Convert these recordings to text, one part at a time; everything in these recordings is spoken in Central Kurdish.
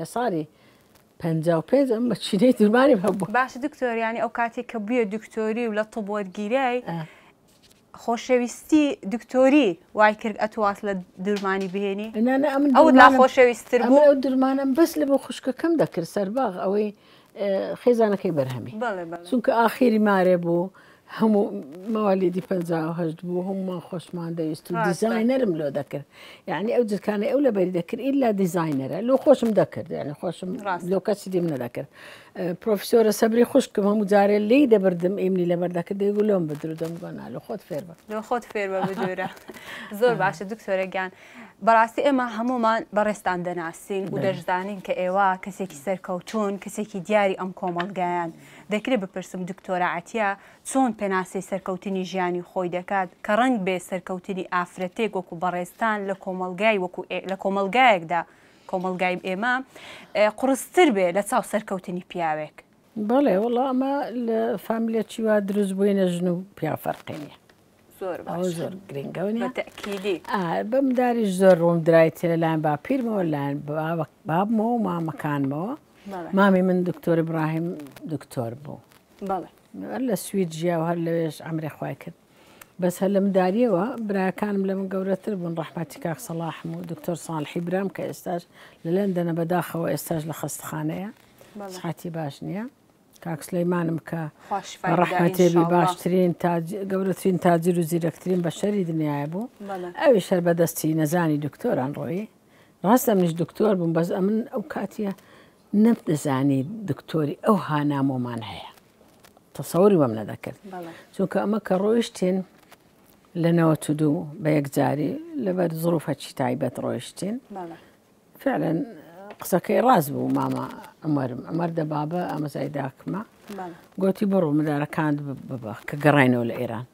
لصاري 55 أما تشيني درماني بهبو باش دكتور يعني أوقاتي كبير دكتوري ولا طب وتجيراي خوشويستي دكتوري واي كرك أتواصل درماني بهني أنا أمن أو لا خوشويست تربو أمن درمانم بس لبو خشك كم ذكر سرباغ أوي خيزانة كي برهمي بله سونك آخري ماري بو هم مواليدي 55 بو هم خوش ما عنده يستو ديزاينر ملو ذكر يعني أوجد كان أولى بري ذكر إلا ديزاينر لو خوش مذكر يعني خوش لو كسيدي من ذكر بروفيسورة صبري خوش كم هم جاري اللي ده بردم إمني لبردك ده يقول لهم بدرو دم قنا لو خود فيربا بدورة زور باش دكتورة جان براسي إما هموما برستان دناسين ودرجانين كأيوا كسيكي سركوتون كسيكي دياري أم كومال جان ذكري ببرسم دكتورة عتيا چۆن پێناسی سەرکەوتنی ژیانی خۆی دەکات کە ڕەنگ بێ سەرکەوتنی ئافرەتێک وەکو بەڕێستان لە کۆمەلگای وەکو لە کۆمەلگایەکدا کۆمەلگای ئێمە قورستر بێ لە چاو سەرکەوتنی پیاوێک. بەڵێ وەڵا ئەمە لە فامیلێکی وا دروست بووینە ژن و پیا فەرقی نییە. زۆر گرنگەوە نیە بەتەکیدی بەمداریش زۆر ڕووم درایتێ لەلایەن باپیرمەوە لایەن بابمەوە و مامەکانمەوە. مامی من دکتۆر ئیبراهیم دکتۆر بوو. بەڵێ هەر لە سوید ژیا و هەر لەوێش ئەمری خوای کرد بەس هەر لە مداریەوە برایەکانم لە من گەورەتر بوون ڕەحمەتی کاک سەڵاحم و دکتۆر ساڵحی برام کە ئێستاش لە لەندەنە بەداخەوە ئێستاش لە خەستەخانەیە سعاتی باش نییە کاک سلەیمانم کە ڕەحمەتێبی باشترین گەورەترین تاجر و زیرەکترین بەشەری دنیای بوو ئەویش هەر بەدەستی نەزانی دکتۆران ڕۆیی ڕاستە منیش دکتۆر بووم بەس ئەمن ئەو کاتیە نەمدەزانی دکتۆری ئەو هانامۆمان هەیە تصوری وەم نەدەکرد چونکە ئەمە کە ڕۆیشتین لە 92 بە یەکجاری لەبەر زروفەکی تایبەت ڕۆیشتین فعلا قسەکەی ڕاست بوو مامە ئەمەر دەبابە ئەمەزای داکمە گوتی بڕۆ مدارەکان ببە کە گەڕێنەوە لە ئێران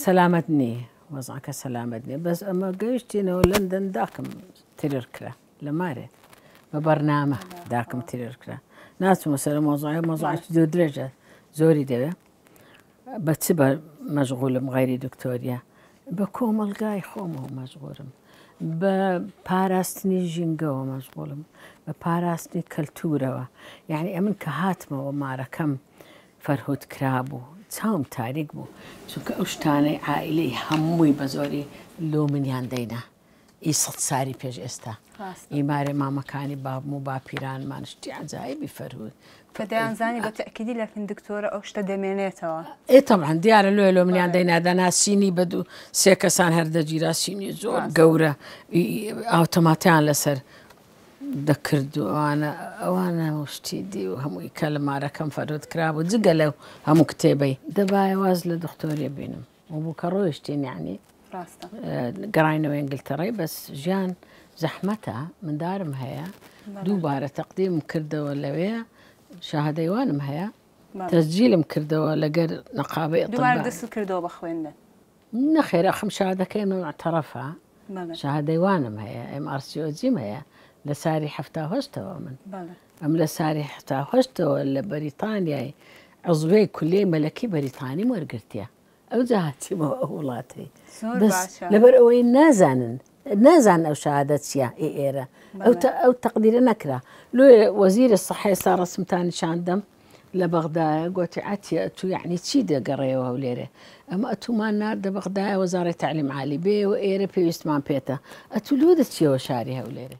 سەلامەت نییە وەزعکە سەلامەت نییە بەس ئەمە گەیشتینەوە لەندەن داکم ترر کرا لە مارێ بە بەرنامە داکم ترر کرا ناچمە سەر مۆزوعی زۆر درێژە زۆری دەوێ بە چ بە مەشغولم غەیری دکتۆریە بە کۆمەلگای خۆمەوە مەشغولم بە پاراستنی ژینگەوە مەشغولم بە پاراستنی کەلتورەوە یعنی ئەمن کە هاتمەوە مارەکەم فەرهود کرابوو چاوم تاریک بوو چونکە ئەو شتانەی عائیلەی هەمووی بە زۆری لۆ منیان دەینا ئی سەد ساری پێش ئێستا ئیمارێ مامەکانی بابم و باپیرانمان شتی عەجایبی فەرهود فدەیانزانی بە تەکیدی لەکن دکتۆرە ئەو شتە دەمێنێتەوە تەبعەن دیارە لۆ منیان دەینا دەنا سینی بە دوو سێ کەسان هەردەگیرا سینی زۆر گەورە ئاوتۆماتیان لەسەر دەکرد و ئەوانە شتی دی و هەمووی کە لە مارەکەم فەرهود کرابوو جگە لەو هەموو کتێبەی دەبایە واز لە دکتۆریە بینم و بوو کە ڕۆیشتین یعنی گەڕاینەوە ئینگلتەرەی بەس ژیان زەحمەتە مندارم هەیە دووبارە تەقدیمم کردەوە لەوێ شاهدەیوانم هەیە تەسجیلم کردەوە لەگەر نەقابەی دووبارە دەست کردەوە بە خوێندن نەخێر ئەخم شادەکەی من تەرەفە شاهدەیوانم هەیە MRCOGم هەیە لە ساری 1970ەوە من ئەم لە ساری 1970ەوە لە بەریتانیای عزوەی کولێی مەلەکی بەریتانی وەرگرتیە ئەو جاهاتیمەوە ئەو وڵاتی لەبەر ئەوەی نازان ئەو شهادەت چیە ئێرە ئەو تەقدیرە نەکرا لۆ وەزیرە سەحە ئێستا ڕەسمتانی شاندەم لە بەغدایە گوتی ئەتیە تو یعنی چی دەگەڕێەوە و لێرە ئەمە ئەتومان ناردە بەغدایە وەزارەتی تعلیم عالی بێ و ئێرە پێویستمان پێێتە ئەتو لۆ دەچیەوە شاری هەولێرە